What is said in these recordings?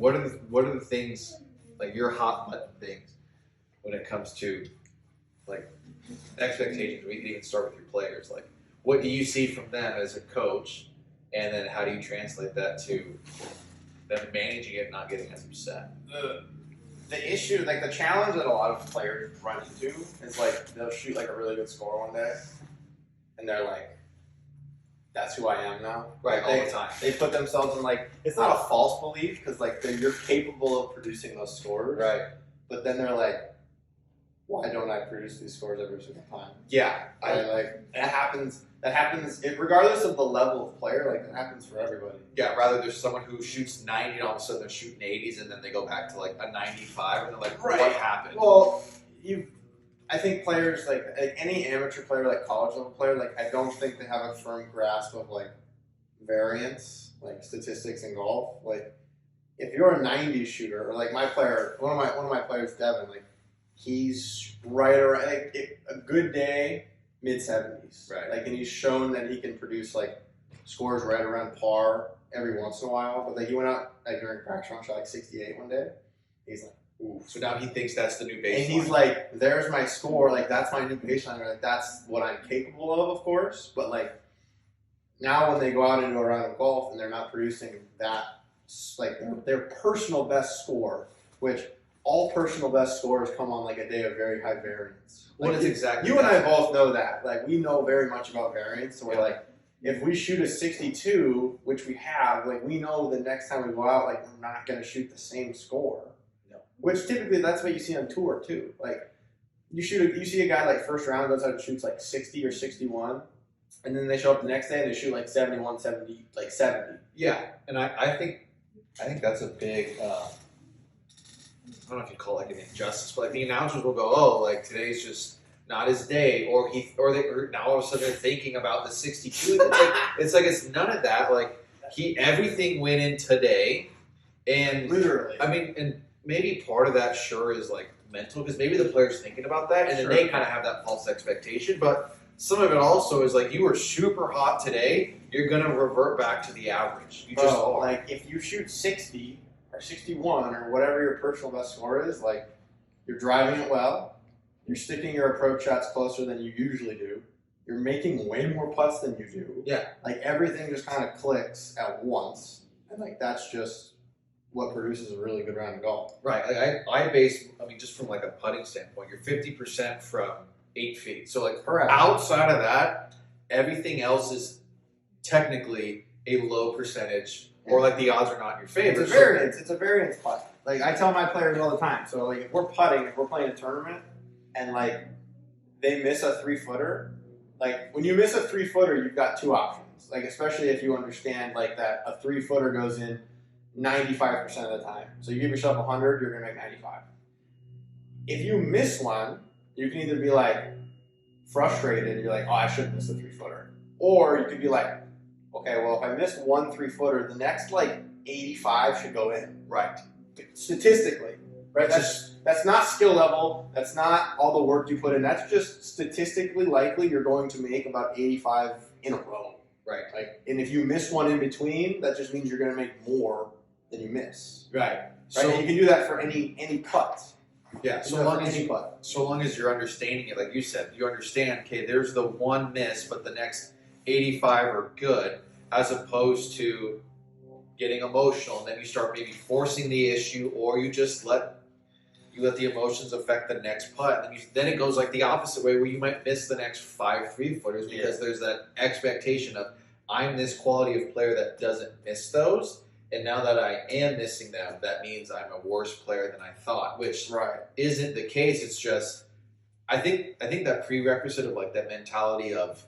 what are the things like your hot button things when it comes to like expectations? We can even start with your players. Like, what do you see from them as a coach, and then how do you translate that to them managing it, and not getting as upset? The issue, like the challenge that a lot of players run into is like they'll shoot like a really good score one day, and they're like, "That's who I am now." Right, all the time. They put themselves in like it's not a false belief because like you're capable of producing those scores, Right. But then they're like, "Why don't I produce these scores every single time?" Yeah, that happens. That happens regardless of the level of player. Like that happens for everybody. Yeah, rather there's someone who shoots 90 and all of a sudden they're shooting 80s and then they go back to like a 95 and they're like, what happened? Well, I think players like any amateur player, like college level player, like I don't think they have a firm grasp of like variance, like statistics in golf. Like if you're a 90s shooter, or like my player, one of my players, Devin, like he's right around like, a good day, mid-70s. Right. Like, and he's shown that he can produce like scores right around par every once in a while. But like he went out like during practice round, shot like 68 one day. He's like, ooh. So now he thinks that's the new baseline. And he's like, there's my score. Like that's my new baseline. Like that's what I'm capable of course. But like now when they go out into a round of golf and they're not producing that, like their personal best score, which all personal best scores come on like a day of very high variance. What like is exactly you that? and I both know that. Like we know very much about variance. So we're like, if we shoot a 62, which we have, like we know the next time we go out, like we're not going to shoot the same score. No. Which typically that's what you see on tour too. Like you see a guy like first round goes out and shoots like 60 or 61, and then they show up the next day and they shoot like 71, 70, like 70. Yeah, and I think that's a big. I don't know if you call it like an injustice, but like the announcers will go, "Oh, like today's just not his day," or now all of a sudden they're thinking about the 62. It's like it's none of that. Like everything went in today, and literally. I mean, and maybe part of that sure is like mental because maybe the player's thinking about that, and then they kind of have that false expectation. But some of it also is like you were super hot today, you're gonna revert back to the average. You just are. Like if you shoot 60. Or 61 or whatever your personal best score is, like you're driving it well, you're sticking your approach shots closer than you usually do, you're making way more putts than you do. Yeah. Like everything just kind of clicks at once, and like that's just what produces a really good round of golf. Right. Like I base, I mean, just from like a putting standpoint, you're 50% from 8 feet. So like Correct. Outside of that, everything else is technically a low percentage. Or like the odds are not in your favor. It's a variance. It's a variance putt. Like I tell my players all the time. So like if we're putting, if we're playing a tournament, and like they miss a 3-footer, like when you miss a 3-footer, you've got two options. Like especially if you understand like that a 3-footer goes in 95% of the time. So you give yourself 100, you're gonna make 95. If you miss one, you can either be like frustrated. You're like, oh, I shouldn't miss the 3-footer, or you could be like, okay, well, if I miss one 3-footer, the next like 85 should go in. Right. Statistically, right? That's not skill level. That's not all the work you put in. That's just statistically likely you're going to make about 85 in a row. Right. Like, and if you miss one in between, that just means you're going to make more than you miss. Right. So and you can do that for any putt. Yeah. So long as you're understanding it, like you said, you understand. Okay, there's the one miss, but the next 85 are good, as opposed to getting emotional and then you start maybe forcing the issue, or you just let the emotions affect the next putt, and then it goes like the opposite way where you might miss the next 5 3-footers because there's that expectation of I'm this quality of player that doesn't miss those, and now that I am missing them, that means I'm a worse player than I thought, which isn't the case. It's just I think that prerequisite of like that mentality of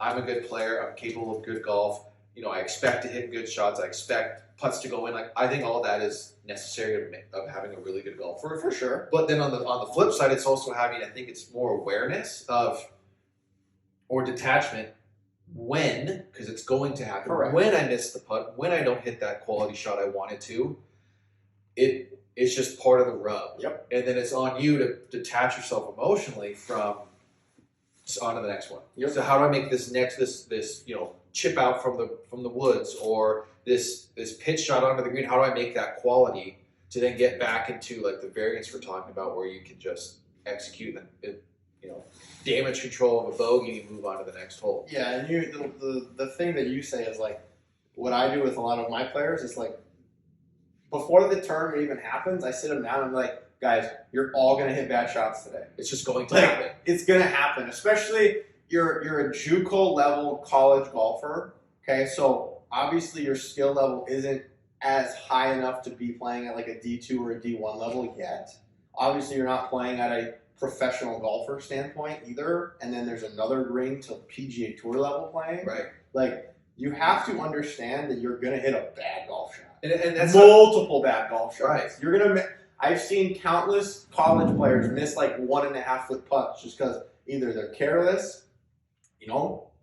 I'm a good player. I'm capable of good golf. You know, I expect to hit good shots. I expect putts to go in. Like I think all that is necessary of having a really good golfer for sure. But then on the flip side, it's also having, I think it's more awareness of or detachment when, because it's going to happen. Correct. When I miss the putt, when I don't hit that quality shot I wanted to, it's just part of the rub. Yep. And then it's on you to detach yourself emotionally from on to the next one. Yep. So how do I make this chip out from the woods, or this pitch shot onto the green. How do I make that quality to then get back into like the variance we're talking about, where you can just execute and damage control of a bogey and move on to the next hole. Yeah, and the thing that you say is like what I do with a lot of my players is like before the tournament even happens, I sit them down and I'm like, guys, you're all gonna hit bad shots today. It's just going to happen. It's gonna happen, especially you're a JUCO level college golfer. Okay, so obviously your skill level isn't as high enough to be playing at like a D2 or a D1 level yet. Obviously, you're not playing at a professional golfer standpoint either. And then there's another ring to PGA Tour level playing. Right. Like you have to understand that you're gonna hit a bad golf shot. And that's multiple bad golf shots. Right. You're gonna. I've seen countless college players miss like 1.5 foot putts just because either they're careless,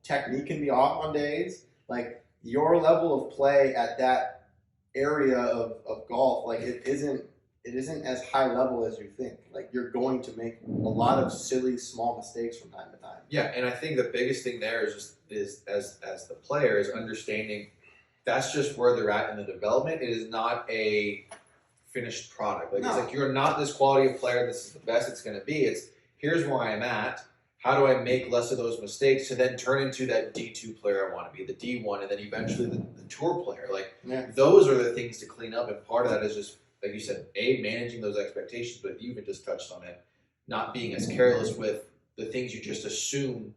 technique can be off on days. Like your level of play at that area of golf, like it isn't as high level as you think. Like you're going to make a lot of silly small mistakes from time to time. Yeah, and I think the biggest thing there is as the player is understanding that's just where they're at in the development. It is not a finished product. Like It's like you're not this quality of player. This is the best it's going to be. It's here's where I'm at. How do I make less of those mistakes to then turn into that D2 player I want to be, the D1, and then eventually the tour player? Like those are the things to clean up, and part of that is just like you said, managing those expectations. But you even just touched on it, not being as careless with the things you just assume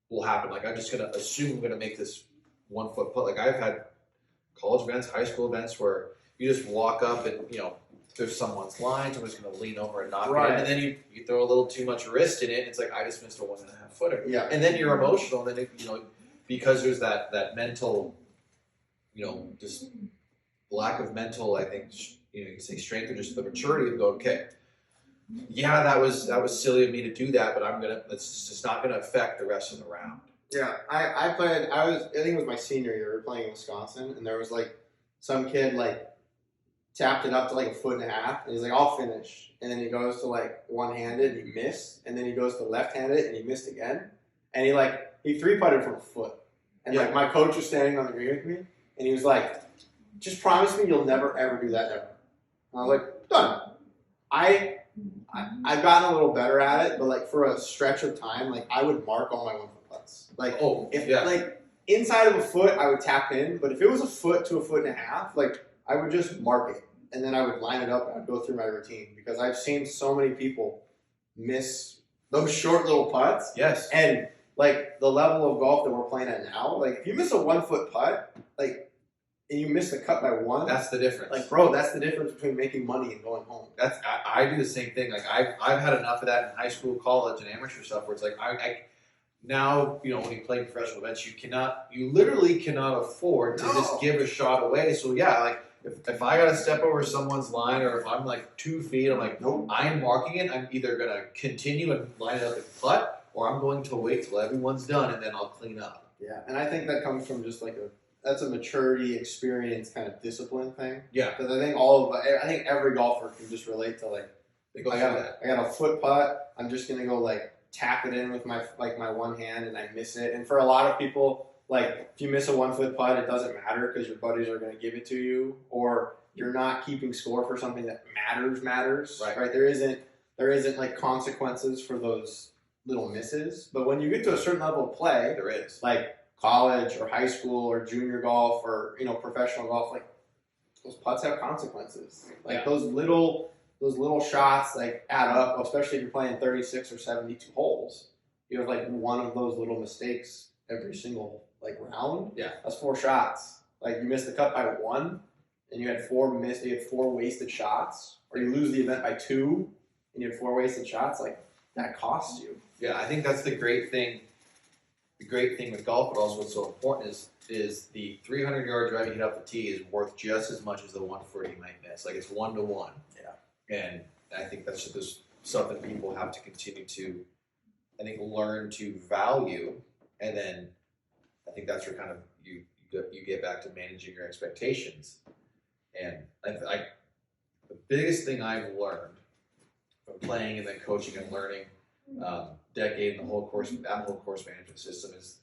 will happen. Like I'm just going to assume I'm going to make this 1 foot putt. Like I've had college events, high school events where you just walk up and there's someone's line, someone's going to lean over and knock it in, and then you throw a little too much wrist in it, and it's like I just missed a 1.5 footer. Yeah, and then you're emotional, and then because there's that mental, just lack of mental, I think you can say strength or just the maturity of going, okay, yeah, that was silly of me to do that, but it's just not gonna affect the rest of the round. Yeah, I think it was my senior year. We were playing in Wisconsin, and there was like some kid like tapped it up to like 1.5 foot, and he's like, I'll finish. And then he goes to like one-handed, and he missed, and then he goes to left-handed, and he missed again. And he three-putted from a foot. And like my coach was standing on the green with me, and he was like, just promise me you'll never ever do that ever. And I was like, done. I've gotten a little better at it, but like for a stretch of time, like I would mark all my 1 foot putts. Like like inside of a foot, I would tap in, but if it was 1 foot to 1.5 foot, like I would just mark it, and then I would line it up and I'd go through my routine because I've seen so many people miss those short little putts. Yes. And like the level of golf that we're playing at now, like if you miss a 1 foot putt, like and you miss the cut by one, that's the difference. Like, bro, that's the difference between making money and going home. I do the same thing. Like I've had enough of that in high school, college, and amateur stuff where it's like I now, when you play professional events, you literally cannot afford to just give a shot away. So yeah, like if I got to step over someone's line, or if I'm like 2 feet, I'm like, nope, I'm marking it. I'm either going to continue and line it up and putt, or I'm going to wait till everyone's done and then I'll clean up. Yeah, and I think that comes from just like that's a maturity, experience, kind of discipline thing. Yeah, because I think every golfer can just relate to like, I got a foot putt. I'm just gonna go like tap it in with my one hand, and I miss it. And for a lot of people, like if you miss a 1 foot putt, it doesn't matter because your buddies are gonna give it to you, or you're not keeping score for something that matters. Right? There isn't like consequences for those little misses. But when you get to a certain level of play, there is like college or high school or junior golf or professional golf, like those putts have consequences. Like those little shots like add up, especially if you're playing 36 or 72 holes. You have like one of those little mistakes every single like round. Yeah, that's 4 shots. Like you missed the cut by 1, and you had 4 wasted shots, or you lose the event by 2, and you had 4 wasted shots. Like that costs you. Yeah, I think that's the great thing. The great thing with golf, but also what's so important is the 300-yard drive you hit off the tee is worth just as much as the 140 you might miss. Like it's 1-to-1. Yeah. And I think that's just something people have to continue to, I think, learn to value. And then I think that's where kind of you get back to managing your expectations. And the biggest thing I've learned from playing and then coaching and learning, decade in that whole course management system is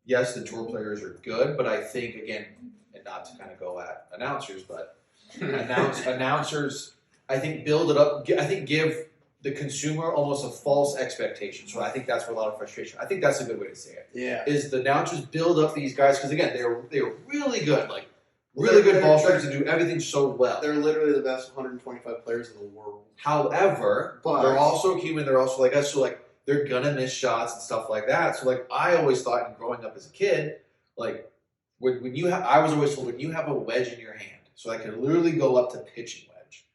yes, the tour players are good, but I think again, and not to kind of go at announcers, but announcers, I think build it up. I think give the consumer almost a false expectation. So I think that's where a lot of frustration. I think that's a good way to say it. Yeah. Is the announcers build up these guys because again they're really good, like really good ball strikers and do everything so well. They're literally the best 125 players in the world. However, they're also human. They're also like us. So like they're gonna miss shots and stuff like that. So like I always thought, in growing up as a kid, like when you have, I was always told when you have a wedge in your hand, so I can literally go up to pitching wedge,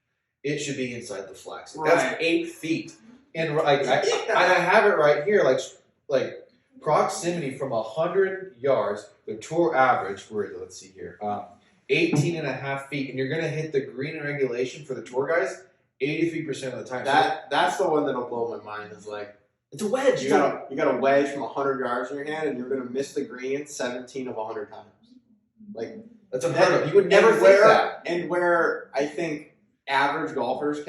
it should be inside the flex. Right. That's 8 feet, and I have it right here, like proximity from 100 yards. The tour average, where is it? Let's see here, 18 and a half feet, and you're gonna hit the green in regulation for the tour guys 83% of the time. That's the one that'll blow my mind. Is like. It's a wedge. You got a wedge from 100 yards in your hand, and you're going to miss the green 17 of 100 times. Like that's unheard of. You would never think that. And where I think average golfers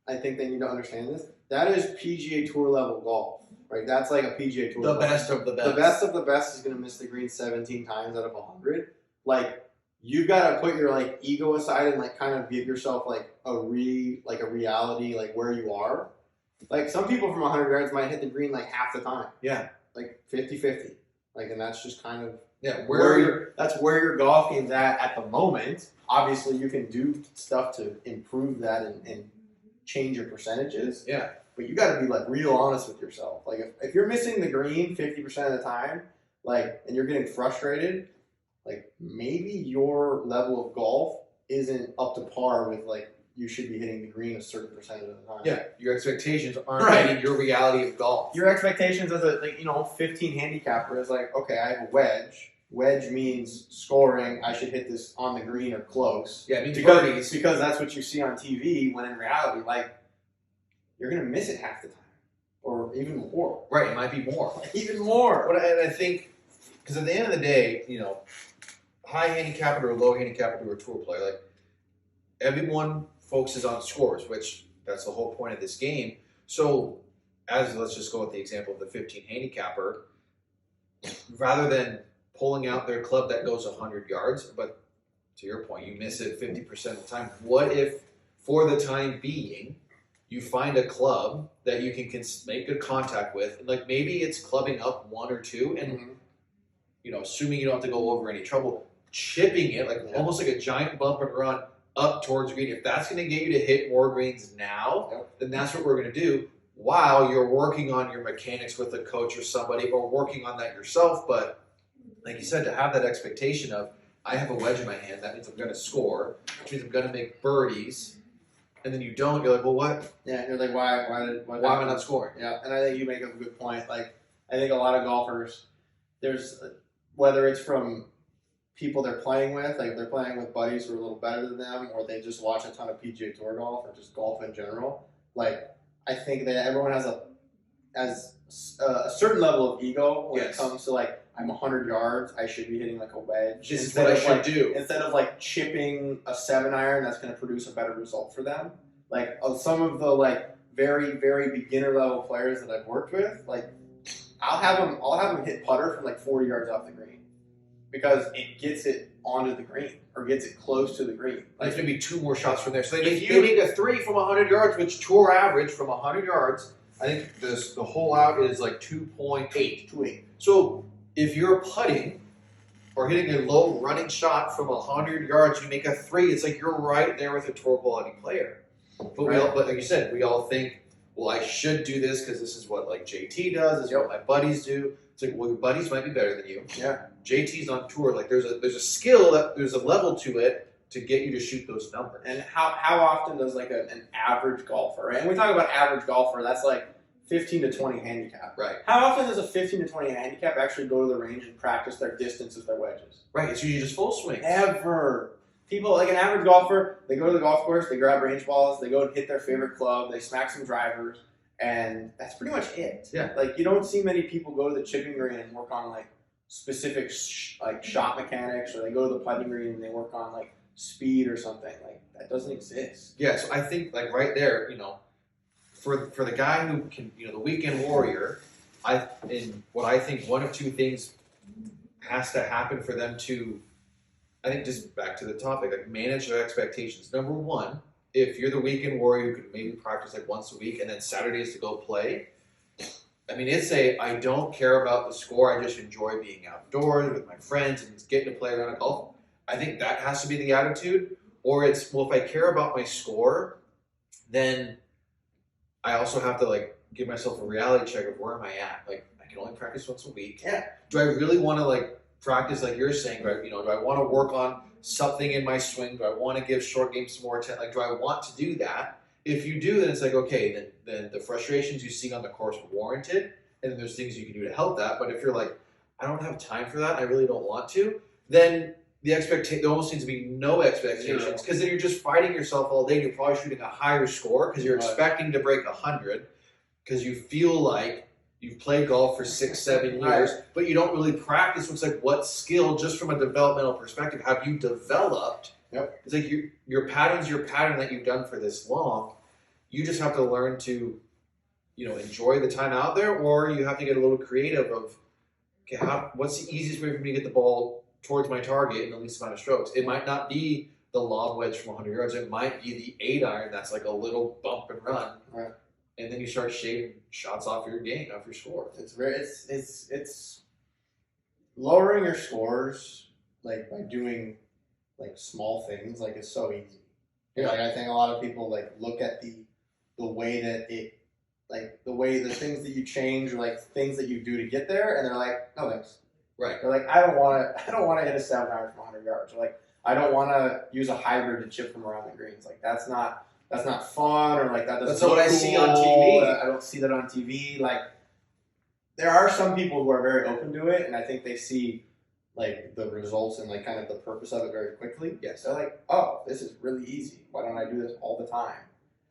I think they need to understand this. That is PGA Tour level golf, right? That's like a PGA Tour. The best of the best. The best of the best is going to miss the green 17 times out of 100. Like you've got to put your like ego aside and like kind of give yourself like a reality like where you are. Like, some people from 100 yards might hit the green, like, half the time. Yeah. Like, 50-50. Like, and that's just kind of... Yeah, that's where your golf game's at the moment. Obviously, you can do stuff to improve that and change your percentages. Yeah. But you got to be, like, real honest with yourself. Like, if you're missing the green 50% of the time, like, and you're getting frustrated, like, maybe your level of golf isn't up to par with, like, you should be hitting the green a certain percentage of the time. Yeah, your expectations aren't meeting your reality of golf. Your expectations as a 15 handicapper is like, okay, I have a wedge. Wedge means scoring. I should hit this on the green or close. Yeah, it means because that's what you see on TV. When in reality, like you're gonna miss it half the time, or even more. Right, it might be more. Even more. And I think because at the end of the day, high handicapper or low handicapper to a tour player, like everyone focuses on scores, which that's the whole point of this game. So, let's just go with the example of the 15 handicapper, rather than pulling out their club that goes 100 yards, but to your point, you miss it 50% of the time. What if, for the time being, you find a club that you can make good contact with, and like maybe it's clubbing up 1 or 2, and assuming you don't have to go over any trouble, chipping it almost like a giant bump and run up towards green. If that's going to get you to hit more greens now, then that's what we're going to do while you're working on your mechanics with a coach or somebody, or working on that yourself. But like you said, to have that expectation of, I have a wedge in my hand, that means I'm going to score, which means I'm going to make birdies, and then you don't, you're like, well, what? Yeah, you're like, why am I not scoring? Yeah, and I think you make a good point. Like, I think a lot of golfers, whether it's from people they're playing with, like they're playing with buddies who are a little better than them, or they just watch a ton of PGA Tour golf or just golf in general. Like, I think that everyone has a certain level of ego when it comes to like, I'm 100 yards, I should be hitting like a wedge. This is what I should do. Instead of like chipping a 7-iron that's going to produce a better result for them. Like some of the like very, very beginner level players that I've worked with, like I'll have them hit putter from like 40 yards off the green, because it gets it onto the green or gets it close to the green. Like, it's going to be 2 more shots from there. So they make a 3 from 100 yards, which tour average from 100 yards, I think the whole out is like 2.8. So if you're putting or hitting a low running shot from 100 yards, you make a 3. It's like you're right there with a tour quality player. But like you said, we all think, well, I should do this because this is what like JT does. This is what my buddies do. It's like, well, your buddies might be better than you. Yeah. JT's on tour. Like there's a skill, there's a level to it to get you to shoot those numbers. And how often does like an average golfer, right? And we talk about average golfer, that's like 15 to 20 handicap. Right. How often does a 15 to 20 handicap actually go to the range and practice their distance with their wedges? Right. It's usually just full swing. Ever. People, like an average golfer, they go to the golf course, they grab range balls, they go and hit their favorite club, they smack some drivers, and that's pretty much it. Yeah. Like, you don't see many people go to the chipping green and work on like specific like shot mechanics, or they go to the putting green and they work on like speed or something. Like, that doesn't exist. Yeah, so I think like right there, for the guy who can, the weekend warrior, in what I think one of two things has to happen for them to, I think, just back to the topic, like manage their expectations. Number one, if you're the weekend warrior who could maybe practice like once a week and then Saturdays to go play, I mean, it's I don't care about the score. I just enjoy being outdoors with my friends and getting to play around a golf. I think that has to be the attitude. Or it's, well, if I care about my score, then I also have to like give myself a reality check of where am I at. Like, I can only practice once a week. Yeah. Do I really want to like practice like you're saying? Do I want to work on something in my swing? Do I want to give short game some more attention? Like, do I want to do that? If you do, then it's like, okay, then the frustrations you see on the course are warranted, and then there's things you can do to help that. But if you're like, I don't have time for that, I really don't want to, then there almost needs to be no expectations, because then you're just fighting yourself all day, and you're probably shooting a higher score because you're expecting to break 100 because you feel like you've played golf for 6-7 years, but you don't really practice. It's like, what skill, just from a developmental perspective, have you developed? Yep. It's like your pattern's your pattern that you've done for this long. You just have to learn to, enjoy the time out there, or you have to get a little creative of, okay, what's the easiest way for me to get the ball towards my target in the least amount of strokes? It might not be the lob wedge from 100 yards. It might be the 8-iron that's like a little bump and run. Right. And then you start shaving shots off your game, off your score. It's lowering your scores like by doing like small things, like it's so easy. Yeah. Like I think a lot of people like look at the way that the things that you change, or like things that you do to get there, and they're like, no thanks. Right. They're like, I don't want to hit a 7-iron from 100 yards. Or like, I don't want to use a hybrid to chip from around the greens. Like that's not fun, or like that doesn't. That's not what I see on TV. I don't see that on TV. Like there are some people who are very open to it, and I think they see like the results and like kind of the purpose of it very quickly. Yes. They're like, oh, this is really easy. Why don't I do this all the time?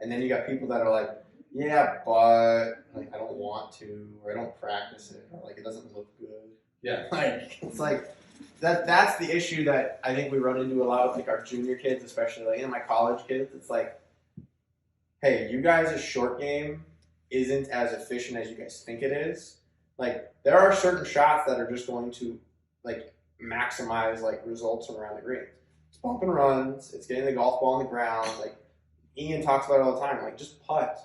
And then you got people that are like, yeah, but like I don't want to, or I don't practice it, or like it doesn't look good. Yeah. Like it's like that's the issue that I think we run into a lot with like our junior kids, especially like my college kids. It's like, hey, you guys' short game isn't as efficient as you guys think it is. Like there are certain shots that are just going to like maximize like results around the green. It's bump and runs. It's getting the golf ball on the ground. Like Ian talks about it all the time. Like just putt.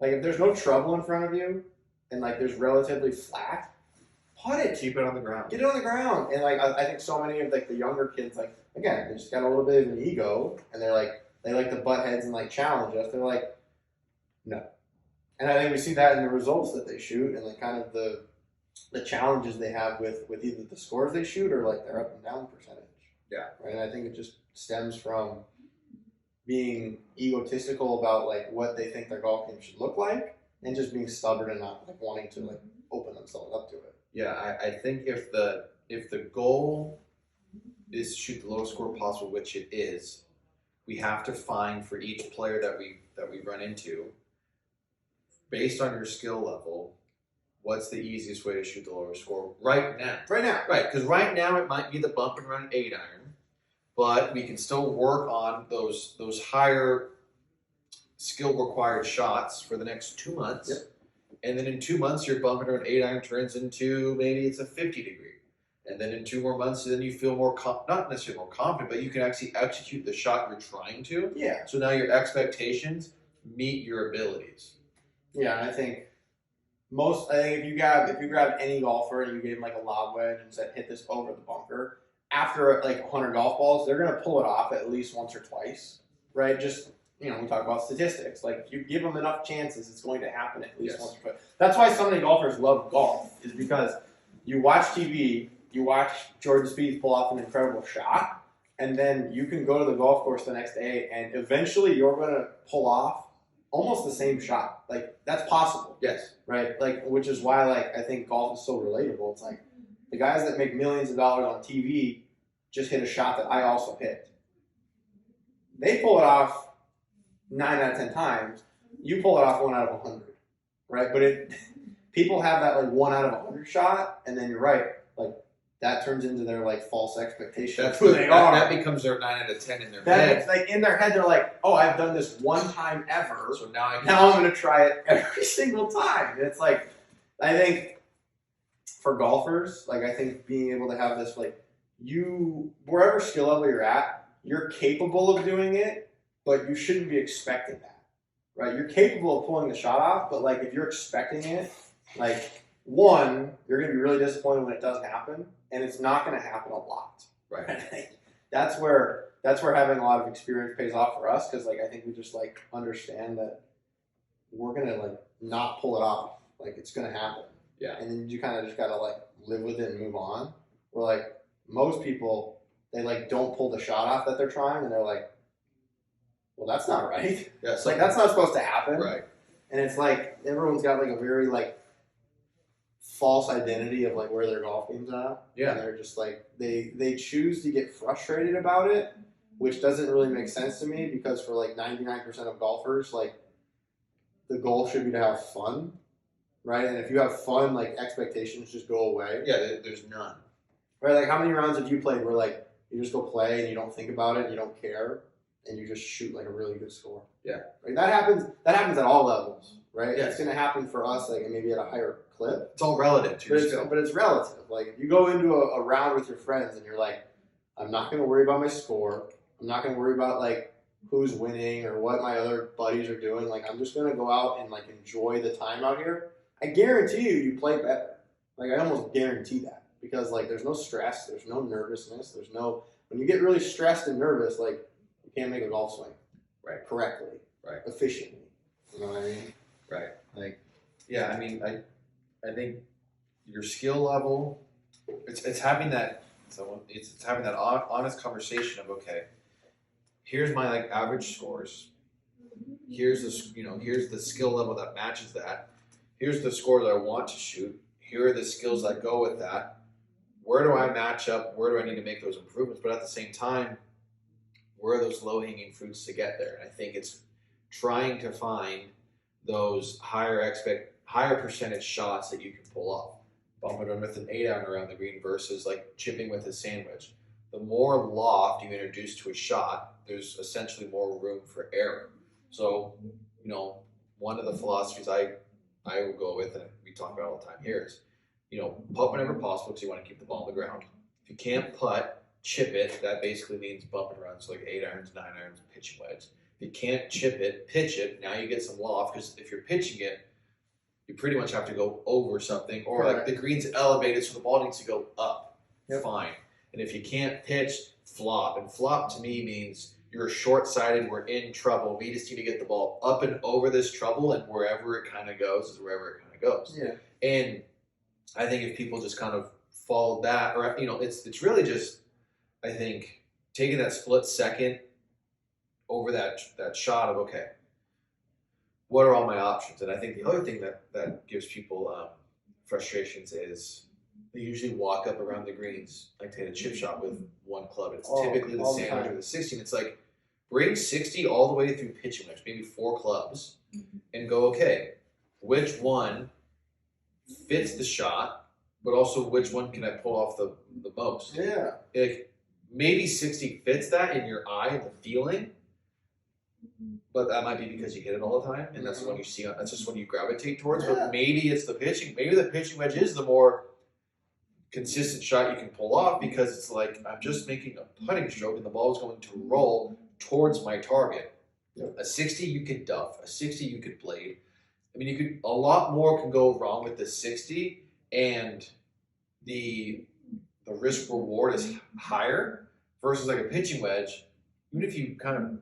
Like if there's no trouble in front of you and like there's relatively flat, putt it. Keep it on the ground. Get it on the ground. And like I think so many of like the younger kids, like again, they just got a little bit of an ego, and they like to butt heads and like challenge us. They're like, no. And I think we see that in the results that they shoot, and like kind of the challenges they have with either the scores they shoot or like their up and down percentage. Yeah. Right. And I think it just stems from being egotistical about like what they think their golf game should look like, and just being stubborn and not like wanting to like open themselves up to it. Yeah, I think if the goal is to shoot the lowest score possible, which it is, we have to find for each player that we run into, based on your skill level, what's the easiest way to shoot the lower score right now. Right, because right now it might be the bump and run 8-iron, but we can still work on those higher skill required shots for the next 2 months. Yep. And then in 2 months, your bump and run 8-iron turns into maybe it's a 50 degree. And then in 2 more months, then you feel more, not necessarily more confident, but you can actually execute the shot you're trying to. Yeah. So now your expectations meet your abilities. Yeah, and I think if you grabbed any golfer and you gave him like a lob wedge and said hit this over the bunker, after like 100 golf balls, they're gonna pull it off at least once or twice, right? Just we talk about statistics. Like if you give them enough chances, it's going to happen at least once or twice. That's why so many golfers love golf, is because you watch TV, you watch Jordan Spieth pull off an incredible shot, and then you can go to the golf course the next day, and eventually you're gonna pull off almost the same shot. Like that's possible. Yes. Right? Like, which is why like I think golf is so relatable. It's like the guys that make millions of dollars on TV just hit a shot that I also hit. They pull it off 9 out of 10 times. You pull it off 1 out of 100, right? But people have that like 1 out of 100 shot, and then you're right, like that turns into their like false expectation. That's who they are. That becomes their 9 out of 10 in their head. It's like in their head, they're like, "Oh, I've done this one time ever, so now I'm going to try it every single time." And it's like, I think for golfers, like I think being able to have this, like wherever skill level you're at, you're capable of doing it, but you shouldn't be expecting that, right? You're capable of pulling the shot off, but like if you're expecting it, like one, you're going to be really disappointed when it doesn't happen, and it's not going to happen a lot. Right. That's where having a lot of experience pays off for us, because like I think we just like understand that we're going to like not pull it off, like it's going to happen. Yeah. And then you kind of just got to like live with it and move on. Where like most people, they like don't pull the shot off that they're trying, and they're like, well, that's not right. Yeah, It's like that's not supposed to happen. Right. And it's like everyone's got like a very like false identity of like where their golf game's at. Yeah. And they're just like they choose to get frustrated about it, which doesn't really make sense to me, because for like 99% of golfers, like the goal should be to have fun, right? And if you have fun, like expectations just go away. Yeah, there's none. Right? Like how many rounds have you played where like you just go play and you don't think about it, and you don't care, and you just shoot like a really good score? Yeah. Right? That happens at all levels, right? Yes. It's going to happen for us, like maybe at a higher clip. It's all relative to your skill. But it's relative. Like if you go into a round with your friends and you're like, I'm not going to worry about my score. I'm not going to worry about like who's winning or what my other buddies are doing. Like I'm just going to go out and like enjoy the time out here. I guarantee you play better. Like I almost guarantee that, because like there's no stress, there's no nervousness, when you get really stressed and nervous, like you can't make a golf swing correctly, efficiently. You know what I mean? Right. Like, yeah. I mean, I think your skill level, it's having that. So it's having that honest conversation of, okay, here's my like average scores. Here's here's the skill level that matches that. Here's the score that I want to shoot. Here are the skills that go with that. Where do I match up? Where do I need to make those improvements? But at the same time, where are those low-hanging fruits to get there? And I think it's trying to find those higher percentage shots that you can pull off. Bump it with an 8-iron around the green versus like chipping with a sandwich. The more loft you introduce to a shot, there's essentially more room for error. So, one of the philosophies I will go with, and we talk about all the time here, is, putt whenever possible, because you want to keep the ball on the ground. If you can't putt, chip it. That basically means bumping around, so like 8-irons, 9-irons, pitching wedge. If you can't chip it, pitch it. Now you get some loft, because if you're pitching it, you pretty much have to go over something, or like the green's elevated, so the ball needs to go up. Yep. Fine. And if you can't pitch, flop. And flop to me means you're short-sighted, we're in trouble. We just need to get the ball up and over this trouble, and wherever it kind of goes is wherever it kind of goes. Yeah. And I think if people just kind of follow that, or it's really just, I think, taking that split second over that shot of, okay, what are all my options? And I think the other thing that gives people frustrations is they usually walk up around the greens, like to hit a chip shot with one club. It's typically the sandwich or the 16. It's like, bring 60 all the way through pitching wedge, maybe 4 clubs, and go, okay, which one fits the shot, but also which one can I pull off the most? Yeah. Like, maybe 60 fits that in your eye, the feeling, but that might be because you hit it all the time, and that's the one you see. That's just when you gravitate towards. Yeah. But maybe it's the pitching. Maybe the pitching wedge is the more consistent shot you can pull off, because it's like, I'm just making a putting stroke, and the ball is going to roll towards my target. Yep. A 60 you could duff. A 60 you could blade. I mean, a lot more can go wrong with the 60, and the risk reward is higher versus like a pitching wedge. Even if you kind of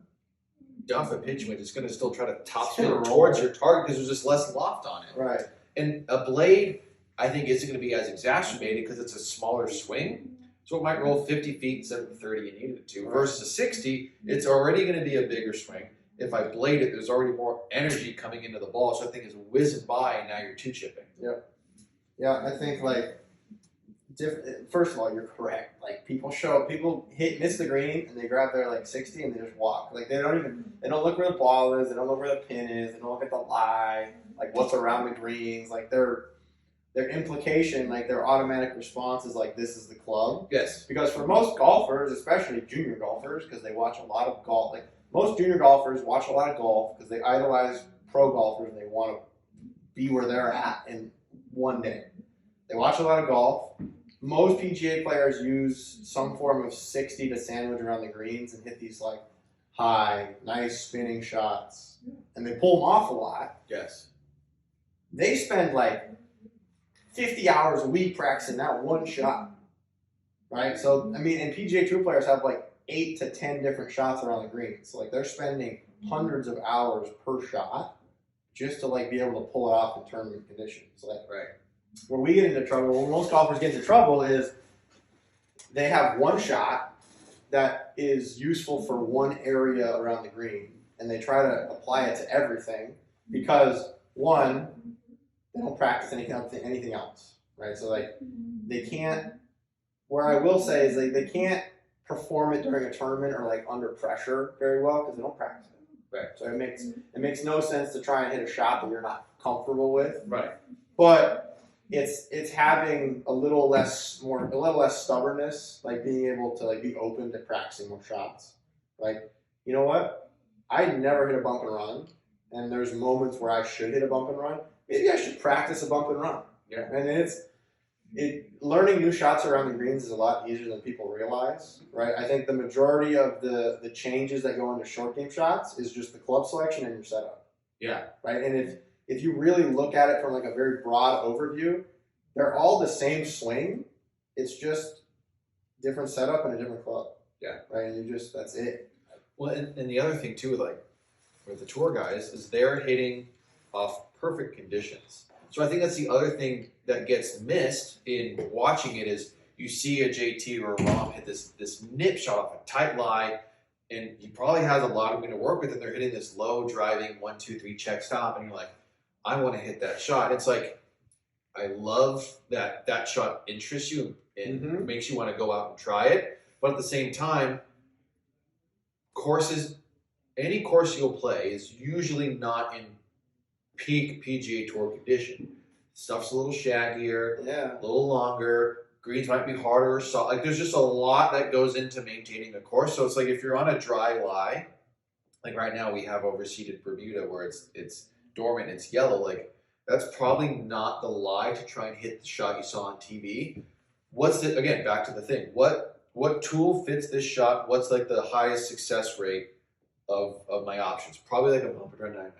duff a pitching wedge, it's going to still try to top spin towards your target, because there's just less loft on it. Right. And a blade, I think, isn't going to be as exacerbated because it's a smaller swing. So it might roll 50 feet instead of 30 you needed it to. Right. Versus a 60, it's already going to be a bigger swing. If I blade it, there's already more energy coming into the ball. So I think it's whizzing by, and now you're 2-chipping. Yep. Yeah, I think, like, first of all, you're correct. Like, people miss the green, and they grab their, like, 60, and they just walk. Like, they don't look where the ball is, they don't look where the pin is, they don't look at the lie, like, what's around the greens. Like, their implication, like, their automatic response is, like, this is the club. Yes. Because for most golfers, especially junior golfers, because they watch a lot of golf, like, most junior golfers watch a lot of golf because they idolize pro golfers and they want to be where they're at in one day. They watch a lot of golf. Most PGA players use some form of 60 to sandwich around the greens and hit these like high, nice spinning shots, and they pull them off a lot. Yes. They spend like 50 hours a week practicing that one shot, right? So, I mean, and PGA Tour players have like 8 to 10 different shots around the green. So, like, they're spending hundreds of hours per shot just to, like, be able to pull it off in tournament conditions. Like, Right. Where we get into trouble, where most golfers get into trouble is they have one shot that is useful for one area around the green, and they try to apply it to everything because, one, they don't practice anything else, right? So like they can't. Where I will say is like they can't perform it during a tournament or like under pressure very well because they don't practice it. Right. So it makes no sense to try and hit a shot that you're not comfortable with. Right. But it's having a little less stubbornness, like being able to like be open to practicing more shots. Like, you know what? I never hit a bump and run, and there's moments where I should hit a bump and run. Maybe I should practice a bump and run. Yeah. And learning new shots around the greens is a lot easier than people realize, right? I think the majority of the changes that go into short game shots is just the club selection and your setup. Yeah. Right. And if you really look at it from like a very broad overview, they're all the same swing. It's just different setup and a different club. Yeah. Right. And that's it. Well, and the other thing too, like with the tour guys, is they're hitting off perfect conditions. So I think that's the other thing that gets missed in watching it is you see a JT or a Rom hit this nip shot off a tight lie, and he probably has a lot of wind to work with, and they're hitting this low driving 1, 2, 3 check stop, and you're like, I want to hit that shot. It's like I love that shot interests you and makes you want to go out and try it, but at the same time, any course you'll play is usually not in peak PGA Tour condition. Stuff's a little shaggier, Yeah. a little longer. Greens might be harder or soft. Like there's just a lot that goes into maintaining a course. So it's like if you're on a dry lie, like right now we have overseeded Bermuda where it's dormant, it's yellow. Like that's probably not the lie to try and hit the shot you saw on TV. Again, back to the thing. What tool fits this shot? What's like the highest success rate of my options? Probably like a bump and run 9.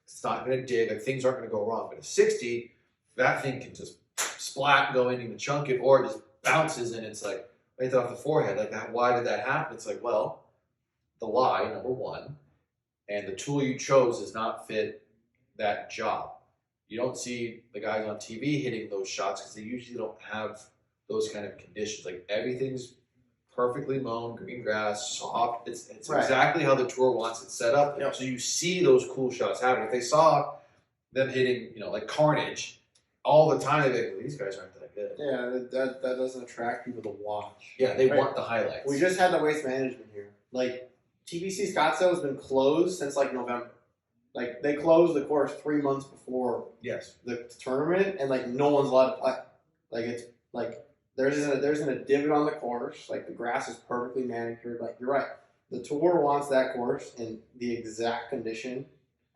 It's not going to dig. Like things aren't going to go wrong. But a 60, that thing can just splat, go in, even chunk it, or it just bounces and it's like right off the forehead. Like that. Why did that happen? It's like, well, the lie, number one, and the tool you chose does not fit that job. You don't see the guys on TV hitting those shots because they usually don't have those kind of conditions. Like everything's perfectly mown, green grass, soft. It's Right. exactly how the tour wants it set up. Yep. So you see those cool shots happen. If they saw them hitting, like Carnage all the time, they'd be like, well, these guys aren't that good. Yeah, that doesn't attract people to watch. Yeah, they Right. want the highlights. We just had the waste management here. Like TBC Scottsdale has been closed since like November. Like they closed the course 3 months before Yes. the tournament, and like no one's allowed to play. Like it's like there isn't a divot on the course. Like the grass is perfectly manicured. Like you're right. The tour wants that course in the exact condition,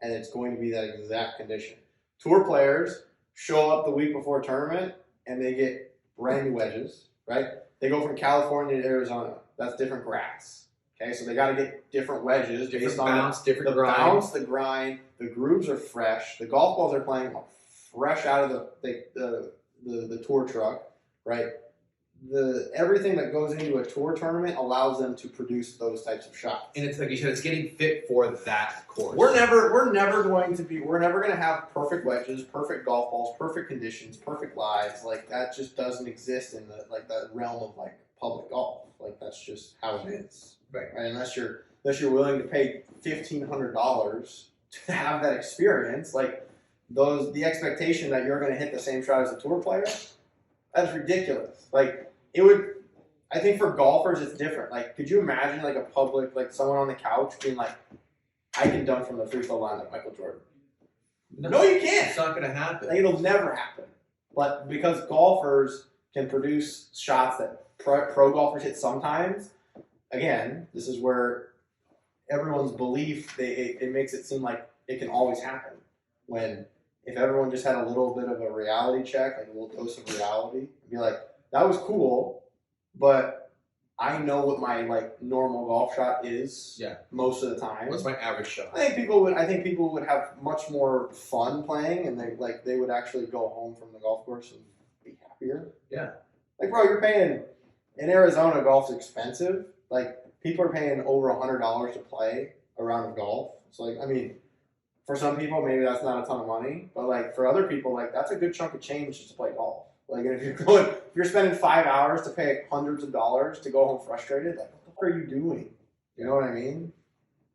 and it's going to be that exact condition. Tour players show up the week before tournament, and they get brand new wedges. Right? They go from California to Arizona. That's different grass. Okay, so they got to get different wedges Different based on bounce, different the grind. bounce, the grind. The grooves are fresh. The golf balls are playing fresh out of the tour truck, right? Everything that goes into a tour tournament allows them to produce those types of shots. And it's like you said, it's getting fit for that course. We're never going to have perfect wedges, perfect golf balls, perfect conditions, perfect lies. Like that just doesn't exist in the realm of like public golf. Like that's just how it is. Right. Unless you're willing to pay $1,500 to have that experience, like the expectation that you're going to hit the same shot as a tour player, that's ridiculous. Like I think for golfers it's different. Like, could you imagine like a public, like someone on the couch being like, I can dunk from the free throw line like Michael Jordan? No, you can't. It's not going to happen. Like, it'll never happen. But because golfers can produce shots that pro golfers hit sometimes, again, this is where everyone's belief, it makes it seem like it can always happen when if everyone just had a little bit of a reality check, like a little dose of reality, and be like, that was cool, but I know what my like normal golf shot is most of the time. What's my average shot? I think people would have much more fun playing, and they would actually go home from the golf course and be happier. Yeah. Like, bro, you're paying in Arizona, golf's expensive. Like, people are paying over $100 to play a round of golf. It's like, I mean, for some people, maybe that's not a ton of money, but like for other people, like that's a good chunk of change just to play golf. Like, if you're spending 5 hours to pay hundreds of dollars to go home frustrated, like what the fuck are you doing? You know what I mean?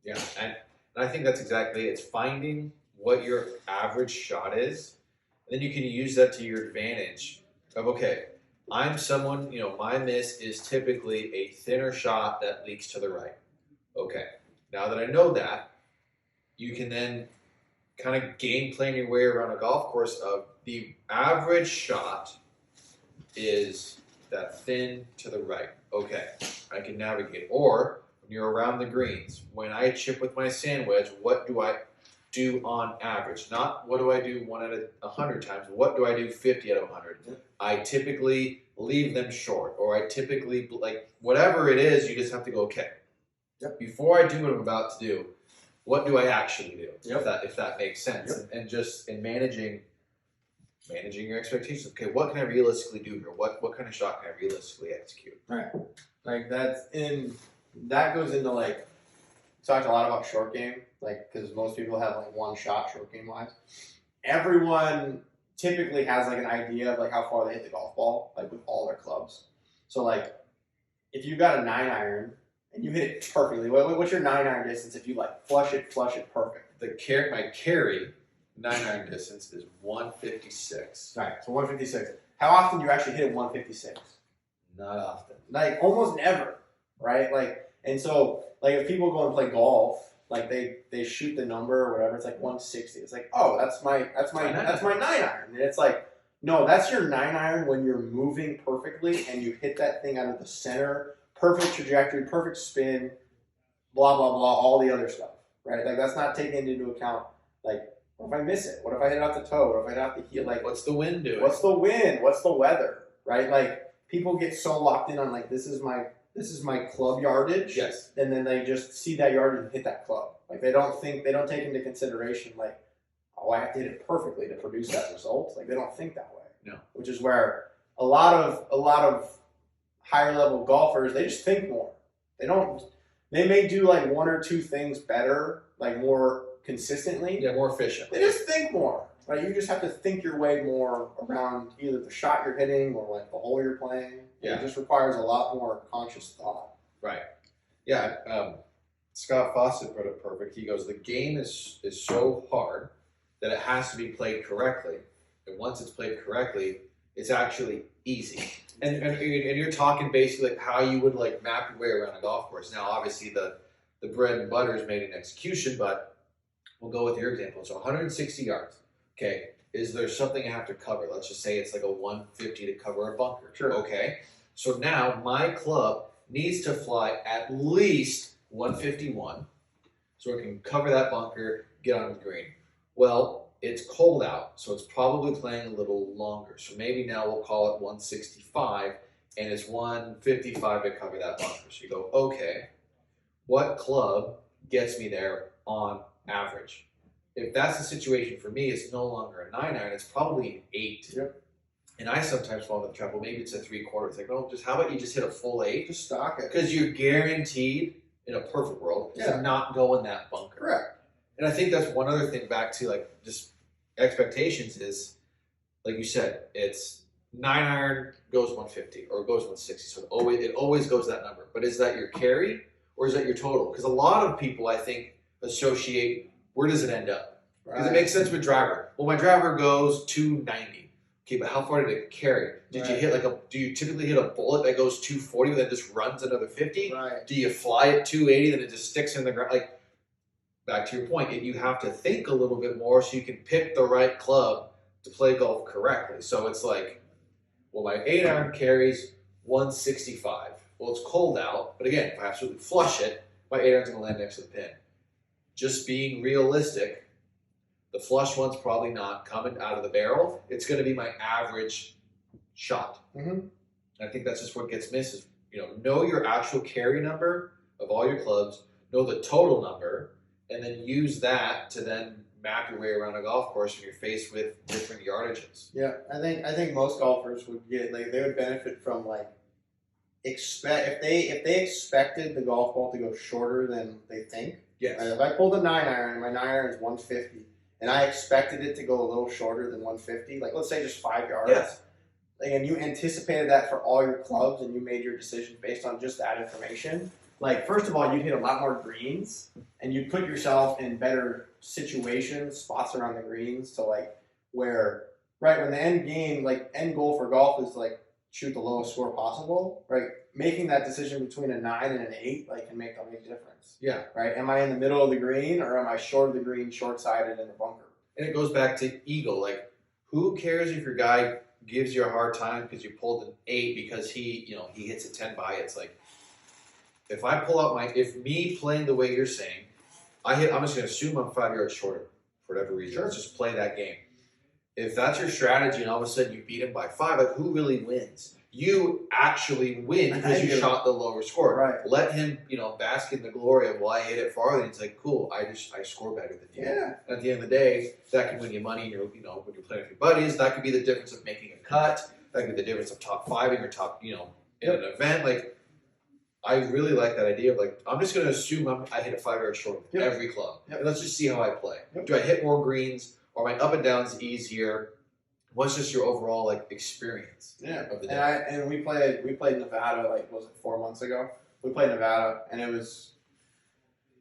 Yeah, and I think that's exactly it. It's finding what your average shot is, and then you can use that to your advantage. Of okay, I'm someone, my miss is typically a thinner shot that leaks to the right. Okay, now that I know that, you can then kind of game plan your way around a golf course of the average shot is that thin to the right. Okay, I can navigate. Or when you're around the greens, when I chip with my sand wedge, what do I do on average? Not what do I do 1 out of 100 times. What do I do 50 out of 100? I typically leave them short, or I typically, like, whatever it is, you just have to go, okay, before I do what I'm about to do, what do I actually do? If that makes sense. And just in managing your expectations. Okay, what can I realistically do here? What kind of shot can I realistically execute? Right. Like that goes into like, talked a lot about short game, like, because most people have like one shot short game wise. Everyone typically has like an idea of like how far they hit the golf ball, like with all their clubs. So like, if you've got a 9-iron and you hit it perfectly, what's your 9-iron distance if you like flush it perfect? My carry 9-iron distance is 156. Right, so 156. How often do you actually hit 156? Not often. Like almost never, right? Like, and so like if people go and play golf, like they shoot the number or whatever, it's like 160. It's like, oh, that's my 9-iron, and it's like, no, that's your 9-iron when you're moving perfectly and you hit that thing out of the center, perfect trajectory, perfect spin, blah blah blah, all the other stuff, right? Like that's not taken into account. Like, what if I miss it? What if I hit off the toe? What if I hit off the heel? Like, what's the wind doing? What's the wind? What's the weather? Right? Like, people get so locked in on like, this is my club yardage. Yes. And then they just see that yardage and hit that club. Like, they don't take into consideration like, oh, I have to hit it perfectly to produce that result. Like, they don't think that way. No. Which is where a lot of higher level golfers, they just think more. They may do like one or two things better, like more consistently. Yeah, more efficient. They just think more, right? You just have to think your way more around either the shot you're hitting or like the hole you're playing. Yeah. It just requires a lot more conscious thought. Right. Yeah. Scott Fawcett put it perfect. He goes, the game is so hard that it has to be played correctly. And once it's played correctly, it's actually easy. And you're talking basically like how you would like map your way around a golf course. Now, obviously the bread and butter is made in execution, but we'll go with your example. So 160 yards. Okay. Is there something I have to cover? Let's just say it's like a 150 to cover a bunker. Sure. Okay. So now my club needs to fly at least 151 so it can cover that bunker, get on the green. Well, it's cold out, so it's probably playing a little longer. So maybe now we'll call it 165 and it's 155 to cover that bunker. So you go, okay, what club gets me there on average? If that's the situation for me, it's no longer a 9-iron, it's probably an 8. Yep. And I sometimes fall into the trap, well, maybe it's a 3/4. It's like, oh, how about you just hit a full 8? Just stock it. Because you're guaranteed, in a perfect world, to not go in that bunker. Correct. And I think that's one other thing back to like just expectations is, like you said, it's 9-iron goes 150 or goes 160. So it always goes that number. But is that your carry or is that your total? Because a lot of people, I think, associate where does it end up? Because it makes sense with driver. Well, my driver goes 290. Okay, but how far did it carry? Did you hit do you typically hit a bullet that goes 240 but then just runs another 50? Right. Do you fly at 280 then it just sticks in the ground? Like, back to your point, you have to think a little bit more so you can pick the right club to play golf correctly. So it's like, well, my 8-iron carries 165. Well, it's cold out, but again, if I absolutely flush it, my 8-iron's going to land next to the pin. Just being realistic, The flush one's probably not coming out of the barrel. It's going to be my average shot. Mm-hmm. I think that's just what gets missed is, know your actual carry number of all your clubs, know the total number, and then use that to then map your way around a golf course when you're faced with different yardages. Yeah, I think most golfers would get they would benefit from if they expected the golf ball to go shorter than they think. Yes. Right? If I pulled a 9-iron and my 9-iron is 150, and I expected it to go a little shorter than 150, let's say just 5 yards. Yes. And you anticipated that for all your clubs, and you made your decision based on just that information. First of all, you'd hit a lot more greens, and you'd put yourself in better situations, spots around the greens, to where when the end goal for golf is shoot the lowest score possible. Right, making that decision between a 9 and an 8 can make a big difference. Yeah. Right, am I in the middle of the green, or am I short of the green, short-sided in the bunker? And it goes back to ego. Who cares if your guy gives you a hard time because you pulled an 8 because he hits a 10 by? It's if I pull out if me playing the way you're saying, I'm just going to assume I'm 5 yards shorter for whatever reason. Sure. Let's just play that game. If that's your strategy and all of a sudden you beat him by 5, who really wins? You actually win because you shot the lower score. Right. Let him, bask in the glory of, well, I hit it farther. It's cool. I score better than you. Yeah. And at the end of the day, that can win you money. When you're playing with your buddies, that could be the difference of making a cut. That could be the difference of top 5ing or top, in an event. I really like that idea of I'm just going to assume I hit a 5 yards short with every club. Yep. And let's just see how I play. Yep. Do I hit more greens? Are my up and downs easier? What's just your overall experience? Yeah. Of the day? And we played Nevada was it 4 months ago? We played Nevada, and it was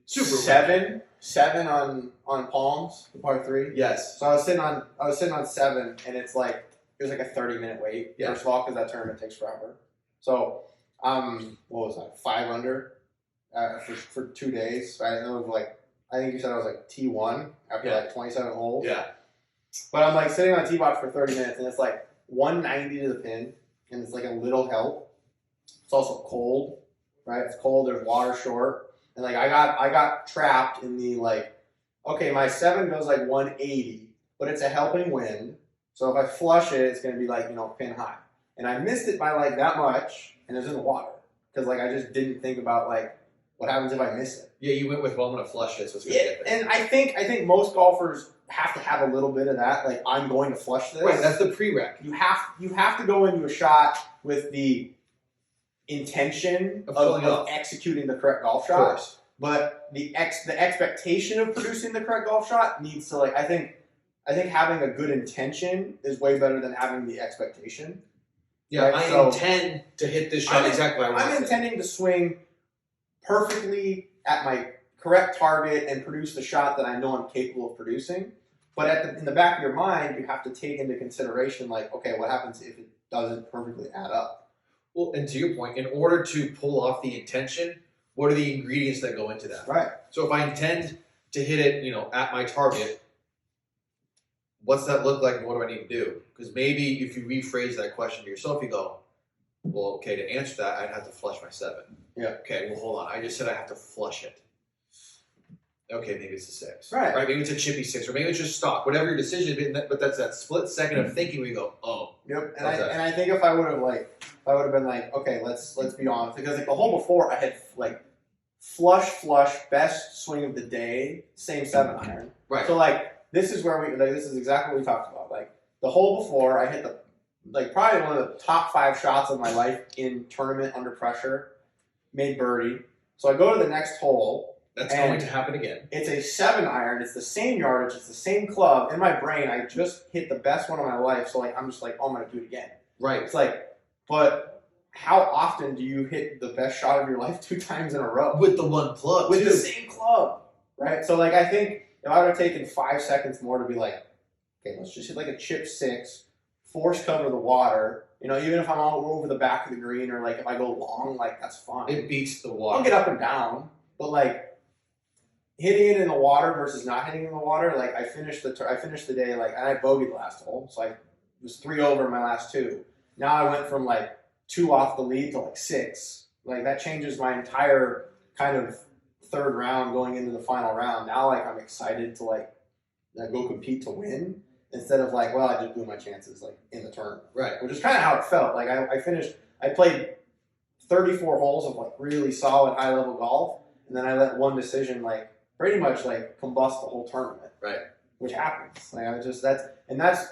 Super seven on palms, the par 3. Yes. So I was sitting on 7, and it was a 30-minute wait. Yeah. First of all, because that tournament takes forever. So what was that? 5 under for 2 days. Right? And it was I think you said I was T1 after 27 holes. Yeah. But I'm sitting on tee box for 30 minutes, and it's 190 to the pin, and it's a little help. It's also cold, right? It's cold. There's water short, and I got trapped in the okay, my 7 goes 180, but it's a helping wind. So if I flush it, it's gonna be pin high, and I missed it by that much, and it was in the water because I just didn't think about what happens if I miss it. Yeah, you went with, well, I'm going to flush it, so it's going to get there. And I think most golfers have to have a little bit of that. I'm going to flush this. Right, that's the prereq. You have to go into a shot with the intention of executing the correct golf shot. Of course. But the expectation of producing the correct golf shot needs to I think having a good intention is way better than having the expectation. Yeah, right? I intend to hit this shot exactly how I want I'm intending to swing perfectly at my correct target and produce the shot that I know I'm capable of producing. But in the back of your mind, you have to take into consideration, okay, what happens if it doesn't perfectly add up? Well, and to your point, in order to pull off the intention, what are the ingredients that go into that? Right. So if I intend to hit it, at my target, what's that look like and what do I need to do? Because maybe if you rephrase that question to yourself, you go, well, okay, to answer that, I'd have to flush my 7. Yeah. Okay, well, hold on. I just said I have to flush it. Okay, maybe it's a 6. Right. Maybe it's a chippy 6, or maybe it's just stock. Whatever your decision is, but that's that split second of thinking where you go, oh. Yep. And I think if I would have been okay, let's be honest, because the hole before I had flush, best swing of the day, same 7-iron. Right. So this is where this is exactly what we talked about. The hole before I hit the probably one of the top 5 shots of my life in tournament under pressure, made birdie. So I go to the next hole. That's going to happen again. It's a 7-iron. It's the same yardage. It's the same club. In my brain, I just hit the best one of my life. So I'm just oh, I'm going to do it again. Right. It's but how often do you hit the best shot of your life 2 times in a row? With the one club, with the same club, right? So I think if I would have taken 5 seconds more to be okay, let's just hit a chip 6, force cover the water. Even if I'm all over the back of the green or if I go long, that's fine. It beats the water. I'll get up and down, but hitting it in the water versus not hitting it in the water. I finished the day and I bogeyed the last hole, so I was 3 over in my last 2. Now I went from 2 off the lead to 6. That changes my entire kind of third round going into the final round. Now I'm excited to go compete to win instead of like, well, I just blew my chances like in the tournament. Right. Which is kind of how it felt. Like I played 34 holes of like really solid high level golf, and then I let one decision like pretty much like combust the whole tournament. Right. Which happens. Like that's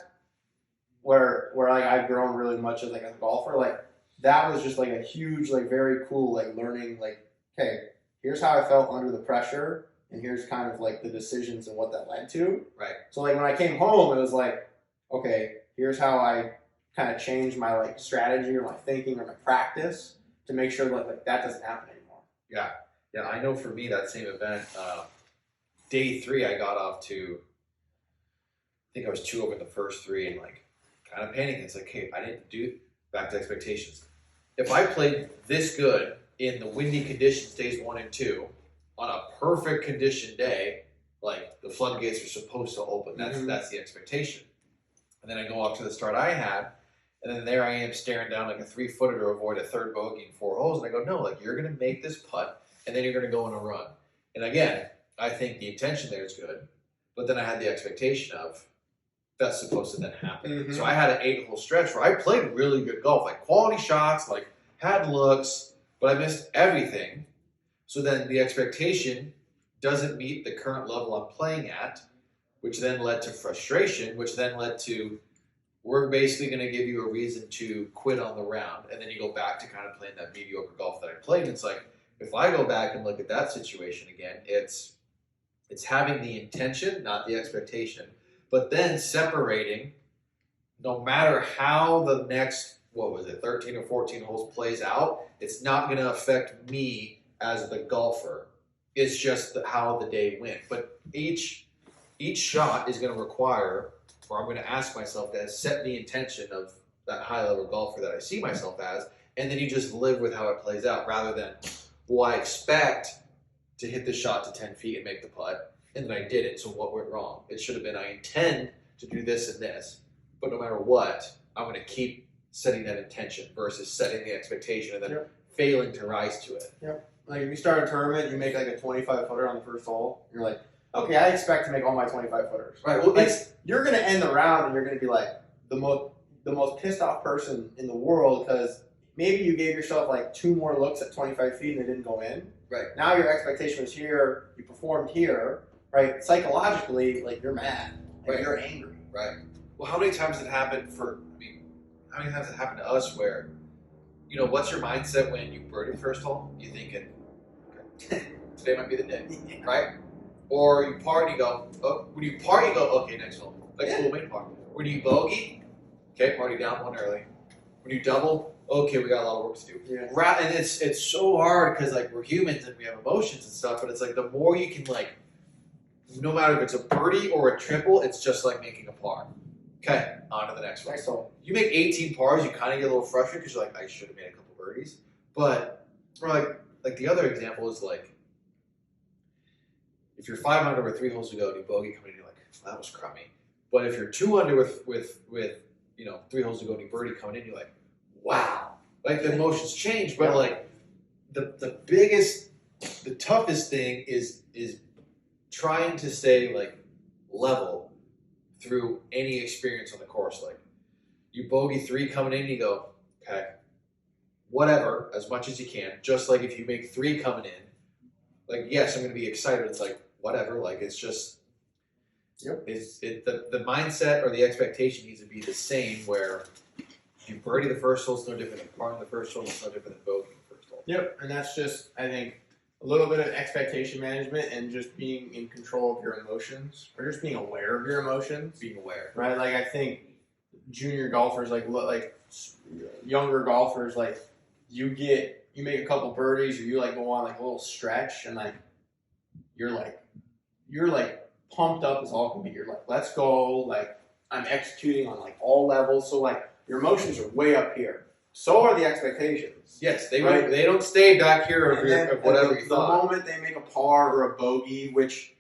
where like I've grown really much as like a golfer. Like that was just like a huge, like very cool, like learning like, okay, here's how I felt under the pressure, and here's kind of like the decisions and what that led to. Right. So like when I came home, it was like, okay, here's how I kind of changed my like strategy or my thinking or my practice to make sure that like that doesn't happen anymore. Yeah. Yeah. I know for me, that same event, day 3, I got off to, I think I was 2 over the first 3 and like kind of panicking. It's like, hey, I didn't do back to expectations. If I played this good in the windy conditions days 1 and 2 on a perfect condition day, like the floodgates are supposed to open. That's the expectation. And then I go off to the start I had, and then there I am staring down like a 3-footer to avoid a 3rd bogey in 4 holes. And I go, no, like you're going to make this putt, and then you're going to go on a run. And again, I think the intention there is good, but then I had the expectation of that's supposed to then happen. So I had an 8-hole stretch where I played really good golf, like quality shots, like had looks, but I missed everything. So then the expectation doesn't meet the current level I'm playing at, which then led to frustration, which then led to we're basically going to give you a reason to quit on the round, and then you go back to kind of playing that mediocre golf that I played. And it's like, if I go back and look at that situation again, it's having the intention, not the expectation, but then separating, no matter how the next, 13 or 14 holes plays out, it's not going to affect me as the golfer. It's just how the day went. But each shot is going to require, or I'm going to ask myself to set the intention of that high-level golfer that I see myself as, and then you just live with how it plays out rather than, well, I expect to hit the shot to 10 feet and make the putt, and then I did it, so what went wrong? It should have been I intend to do this and this, but no matter what, I'm going to keep setting that intention versus setting the expectation and then failing to rise to it. Yep. Like if you start a tournament, you make like a 25-footer on the first hole, you're like, okay, I expect to make all my 25-footers. Right. Well, like, you're going to end the round and you're going to be like the most pissed off person in the world because maybe you gave yourself like 2 more looks at 25 feet and they didn't go in. Right. Now your expectation was here, you performed here, right? Psychologically, like you're mad, like you're angry. Right. Well, how many times has it happened how many times has it happened to us where, what's your mindset when you birdie first hole? You're thinking, okay, today might be the day, right? Or you par, you go, okay, next hole. Like full main par. When you bogey, okay, party down 1 early. When you double, okay, we got a lot of work to do. Yeah. And it's so hard because like we're humans and we have emotions and stuff, but it's like the more you can like, no matter if it's a birdie or a triple, it's just like making a par. Okay, on to the next one. Next hole. You make 18 pars, you kind of get a little frustrated because you're like, I should have made a couple birdies. But, or like the other example is like, if you're 5 under with 3 holes to go and you bogey coming in, you're like, that was crummy. But if you're 2 under with 3 holes to go and you birdie coming in, you're like, wow. Like the emotions change, but like the toughest thing is trying to stay like level through any experience on the course. Like you bogey 3 coming in, you go, okay, whatever, as much as you can. Just like if you make 3 coming in, like yes, I'm going to be excited. It's like whatever. Like it's just, the mindset or the expectation needs to be the same. Where if you birdie the first hole, it's no different than parring the first hole. It's no different than bogeying the first hole. Yep, and that's just I think a little bit of expectation management and just being in control of your emotions, or just being aware of your emotions. Being aware, right? Like I think junior golfers, like younger golfers, like you make a couple birdies, or you like go on like a little stretch, and like you're pumped up as all can be. You're like, let's go! Like I'm executing on like all levels. So like your emotions are way up here. So are the expectations. Yes, they don't stay back here of whatever you thought. The moment they make a par or a bogey, which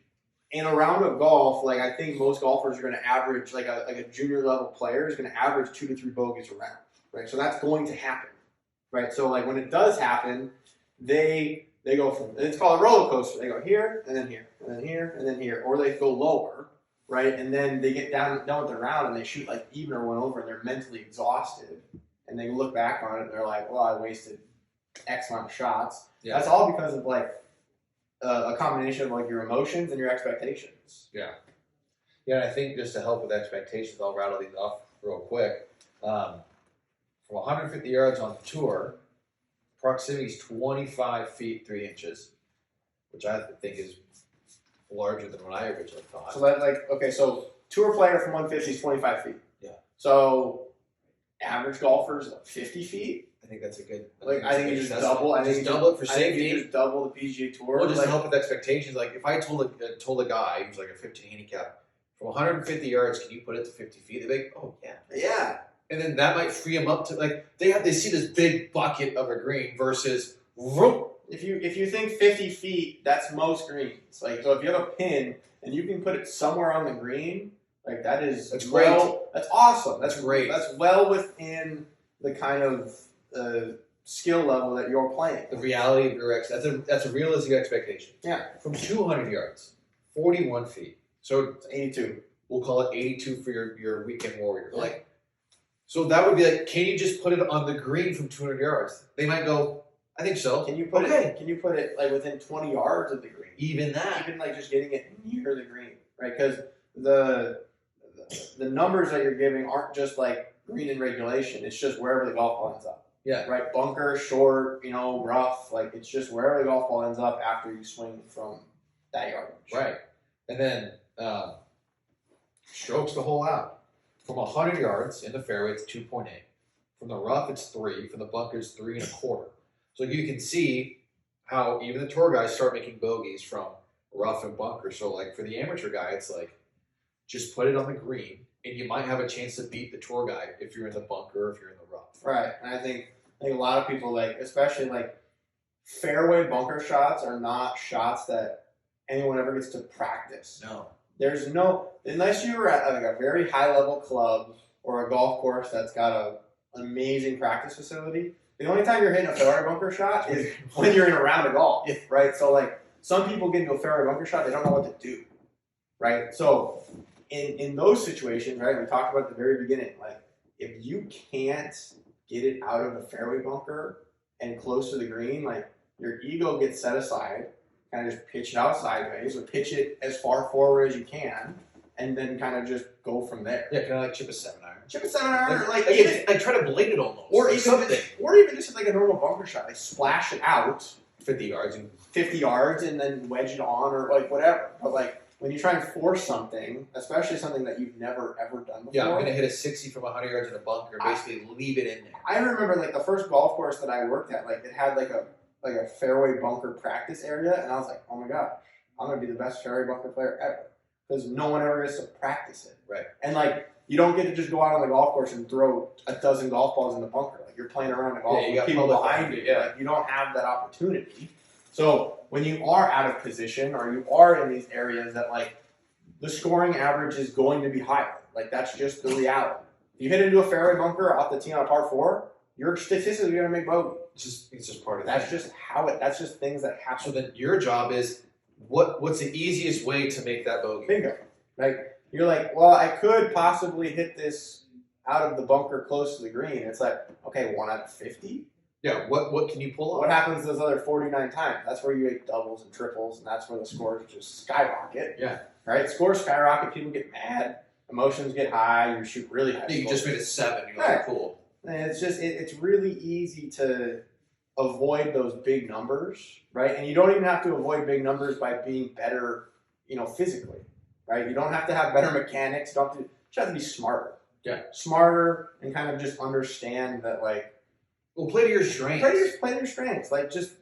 in a round of golf, like I think most golfers are going to average, like a junior level player is going to average 2 to 3 bogeys a round, right? So that's going to happen, right? So like when it does happen, they go from, it's called a roller coaster. They go here and then here and then here and then here, or they go lower, right? And then they get done with the round and they shoot like even or one over and they're mentally exhausted. And they look back on it and they're like, well, I wasted X amount of shots. Yeah. That's all because of like a combination of like your emotions and your expectations. Yeah. Yeah, and I think just to help with expectations, I'll rattle these off real quick. From 150 yards on tour, proximity is 25 feet 3 inches, which I think is larger than what I originally thought. So that so tour player from 150 is 25 feet. Yeah. So average golfers 50 feet. I think that's a good. I think you just double. I think just double it for safety. I think you just double the PGA Tour. Well, just to help with expectations. Like if I told a guy who's like a 15 handicap from 150 yards, can you put it to 50 feet? They're like, oh yeah, yeah. And then that might free them up to like they see this big bucket of a green versus. Vroom. If you think 50 feet, that's most greens. Like so, if you have a pin and you can put it somewhere on the green, like that's great. That's awesome. That's great. That's well within the kind of skill level that you're playing. The reality of your that's a realistic expectation. Yeah. From 200 yards, 41 feet. So it's 82. We'll call it 82 for your weekend warrior. Yeah. Like, so that would be like, can you just put it on the green from 200 yards? They might go, I think so. Can you put it? Can you put it like within 20 yards of the green? Even that. Even like just getting it near the green, right? Because the numbers that you're giving aren't just like green in regulation. It's just wherever the golf ball ends up. Yeah. Right. Bunker, short, rough. Like it's just wherever the golf ball ends up after you swing from that yardage. Right. And then strokes the hole out. From 100 yards in the fairway, it's 2.8. From the rough, it's 3. From the bunker, it's 3.25. So you can see how even the tour guys start making bogeys from rough and bunker. So like for the amateur guy, it's like just put it on the green, and you might have a chance to beat the tour guy if you're in the bunker or if you're in the rough. Right. And I think a lot of people especially fairway bunker shots are not shots that anyone ever gets to practice. No. There's unless you're at a very high level club or a golf course that's got an amazing practice facility. The only time you're hitting a fairway bunker shot is when you're in a round of golf, right? So some people get into a fairway bunker shot, they don't know what to do, right? So in those situations, right, we talked about at the very beginning, if you can't get it out of the fairway bunker and close to the green, your ego gets set aside. Kind of just pitch it out sideways or pitch it as far forward as you can and then kind of just go from there. Yeah, kind of like chip a 7-iron. Chip a 7-iron, I try to blade it almost. Or even something. Or even just a normal bunker shot. Splash it out 50 yards and then wedge it on or whatever. But when you try and force something, especially something that you've never ever done before. Yeah, I'm gonna hit a 60 from 100 yards in a bunker and basically leave it in there. I remember the first golf course that I worked at, it had a fairway bunker practice area, and I was like, oh my god, I'm gonna be the best fairway bunker player ever because no one ever gets to practice it. Right. And you don't get to just go out on the golf course and throw a dozen golf balls in the bunker. You're playing around the golf with people behind you. Yeah. You don't have that opportunity. So when you are out of position or you are in these areas that the scoring average is going to be higher, that's just the reality. If you hit into a fairway bunker off the tee on a par 4, you're statistically going to make bogey. It's just part of That's just how it. That's just things that happen. So then your job is what's the easiest way to make that bogey? Bingo. You're well, I could possibly hit this out of the bunker close to the green. It's okay, 1 out of 50. Yeah. What can you pull off? What happens those other 49 times? That's where you make doubles and triples, and that's where the scores just skyrocket. Yeah. Right. Scores skyrocket. People get mad. Emotions get high. You shoot really high. Yeah, you just made a 7. You're right. Cool. And it's really easy to avoid those big numbers, right? And you don't even have to avoid big numbers by being better, physically, right? You don't have to have better mechanics. You just have to be smarter. Yeah. Smarter and kind of just understand that, play to your strengths. Play to your strengths. Just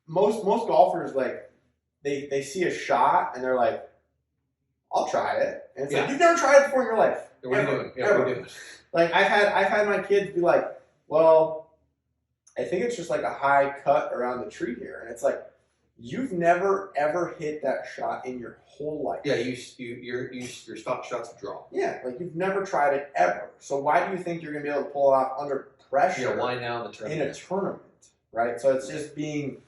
most golfers, they see a shot and they're like, I'll try it. And it's you've never tried it before in your life. Yeah, what are you doing? Yeah, what are you doing? I've had my kids be like, well, I think it's just a high cut around the tree here, and it's you've never ever hit that shot in your whole life. Yeah, your stock shots draw. Yeah, you've never tried it ever. So why do you think you're gonna be able to pull it off under pressure? Yeah, why now in the tournament? In a tournament, right? So it's just being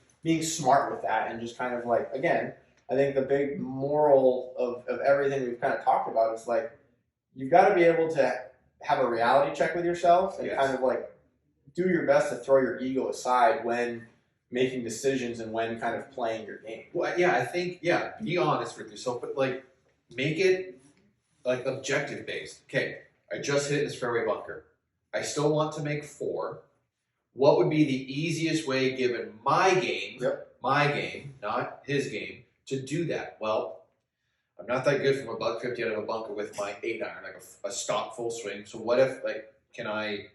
smart with that, and just kind of again, I think the big moral of everything we've kind of talked about is like you've got to be able to have a reality check with yourself and kind of like do your best to throw your ego aside when making decisions and when kind of playing your game. Well, yeah, I think, be honest with yourself, but like make it like objective based. Okay, I just hit this fairway bunker. I still want to make 4. What would be the easiest way, given my game, not his game, to do that? Well, I'm not that good from a $150 out of a bunker with my 8-iron, like a stock full swing. So what if, like, can I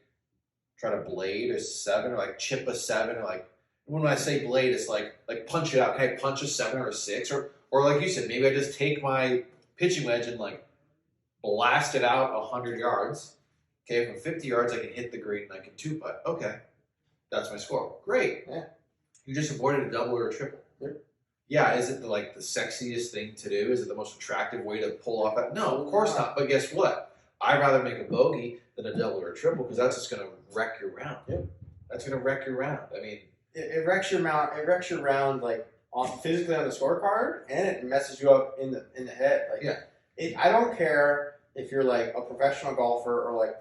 try to blade a 7 or like chip a 7 or like, when I say blade, it's like punch it out. Can I punch a 7 or a 6? Or like you said, maybe I just take my pitching wedge and like blast it out 100 yards. Okay, from 50 yards, I can hit the green and I can 2-putt. Okay, that's my score. Great. Yeah. You just avoided a double or a triple. Yeah, is it like the sexiest thing to do? Is it the most attractive way to pull off that? No, of course not. But guess what? I'd rather make a bogey than a double or a triple because that's just going to wreck your round. Yep. That's going to wreck your round. I mean, it wrecks your round. It wrecks your round like physically on the scorecard, and it messes you up in the head. Like, I don't care if you're like a professional golfer or like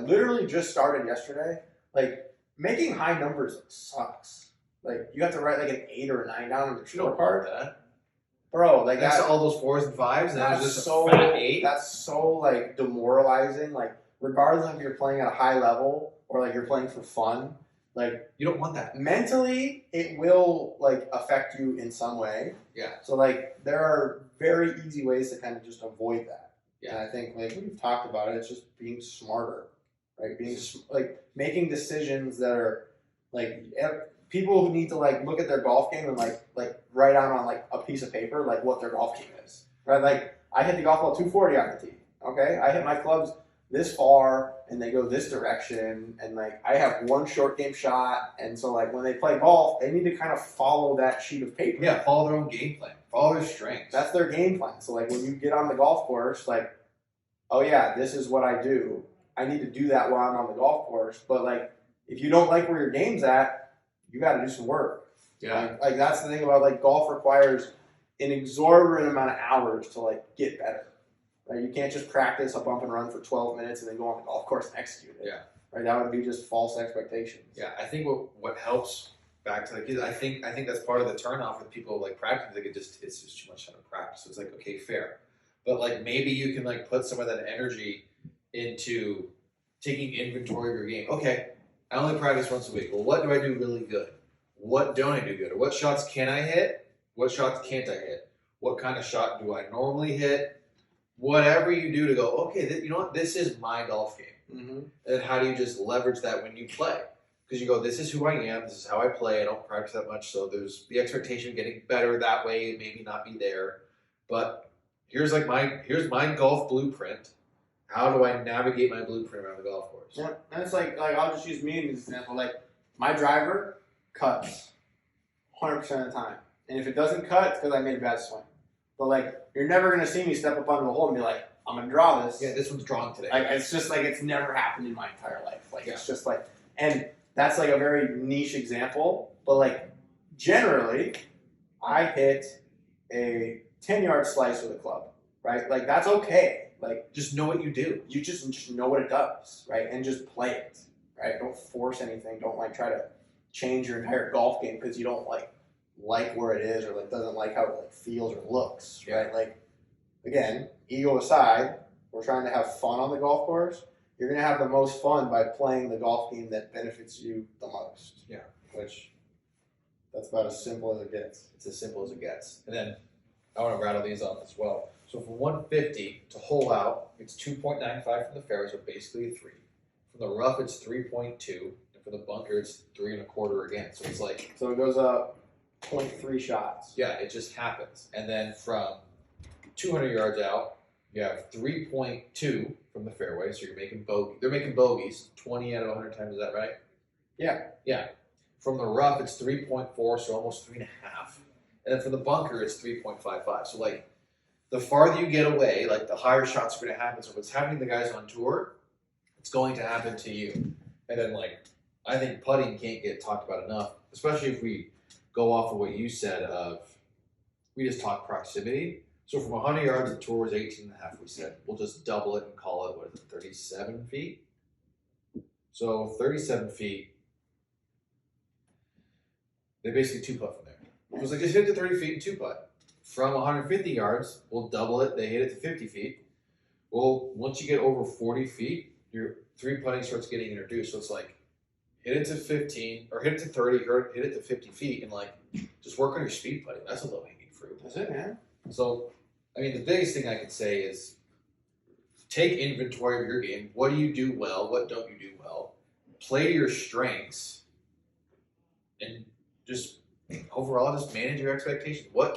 literally just started yesterday. Like making high numbers sucks. Like you have to write like an 8 or a 9 down on the scorecard. Bro, like that's all those 4s and 5s, and that's just so a fat 8. That's so like demoralizing. Like regardless if you're playing at a high level or like you're playing for fun, like you don't want that. Mentally, it will like affect you in some way. Yeah. So like there are very easy ways to kind of just avoid that. Yeah. And I think like we've talked about it, it's just being smarter, right? Being like making decisions that are like people who need to like look at their golf game and like write out on like a piece of paper like what their golf game is, right? Like I hit the golf ball 240 on the tee. Okay, I hit my clubs this far and they go this direction, and like I have one short game shot, and so like when they play golf, they need to kind of follow that sheet of paper. Yeah, follow their own game plan, follow their strengths. That's their game plan. So like when you get on the golf course, like, oh yeah, this is what I do. I need to do that while I'm on the golf course. But like if you don't like where your game's at, you got to do some work. Yeah. Like that's the thing about like golf requires an exorbitant amount of hours to like get better. Right? You can't just practice a bump and run for 12 minutes and then go on the golf course and execute it. Yeah. Right? That would be just false expectations. Yeah. I think what helps back to the kids, I think that's part of the turnoff with people like practicing. Like it's just too much time to practice. So it's like, okay, fair. But like maybe you can like put some of that energy into taking inventory of your game. Okay, I only practice once a week. Well, what do I do really good? What don't I do good? Or what shots can I hit? What shots can't I hit? What kind of shot do I normally hit? Whatever you do to go, okay, you know what? This is my golf game. Mm-hmm. And how do you just leverage that when you play? Because you go, this is who I am. This is how I play. I don't practice that much. So there's the expectation of getting better that way. It maybe not be there. But here's my golf blueprint. How do I navigate my blueprint around the golf course? Yeah, and it's like I'll just use me as an example. Like my driver cuts 100% of the time, and if it doesn't cut, it's because I made a bad swing. But like you're never gonna see me step up onto the hole and be like, I'm gonna draw this. Yeah, this one's drawn today. Like it's just like it's never happened in my entire life. Like it's just like, and that's like a very niche example. But like generally, I hit a 10-yard slice with a club, right? Like that's okay. Like just know what you do. You just know what it does, right? And just play it, right? Don't force anything. Don't like try to change your entire golf game because you don't like where it is or like doesn't like how it like feels or looks, right? Like again, ego aside, we're trying to have fun on the golf course. You're gonna have the most fun by playing the golf game that benefits you the most. Yeah, which that's about as simple as it gets. It's as simple as it gets. And then I want to rattle these off as well. So from 150 to hole out, it's 2.95 from the fairway, so basically a 3. From the rough, it's 3.2, and for the bunker, it's 3.25 again. So it's like it goes up 0.3 shots. Yeah, it just happens. And then from 200 yards out, you have 3.2 from the fairway, so you're making they're making bogeys 20 out of 100 times. Is that right? Yeah. Yeah. From the rough, it's 3.4, so almost 3.5. And then for the bunker, it's 3.55. So like, the farther you get away, like the higher shots are going to happen. So what's happening to the guys on tour, it's going to happen to you. And then like, I think putting can't get talked about enough, especially if we go off of what you said of we just talked proximity. So from 100 yards, the tour was 18 and a half, we said. We'll just double it and call it, what is it, 37 feet? So 37 feet, they basically two-putt from there. It was like, just hit it to 30 feet and two-putt. From 150 yards, we'll double it, they hit it to 50 feet. Well, once you get over 40 feet, your three-putting starts getting introduced. So it's like, hit it to 15, or hit it to 30, or hit it to 50 feet, and like, just work on your speed putting. That's a low-hanging fruit. That's it, man. So, I mean, the biggest thing I can say is take inventory of your game. What do you do well? What don't you do well? Play to your strengths, and just overall, just manage your expectations. What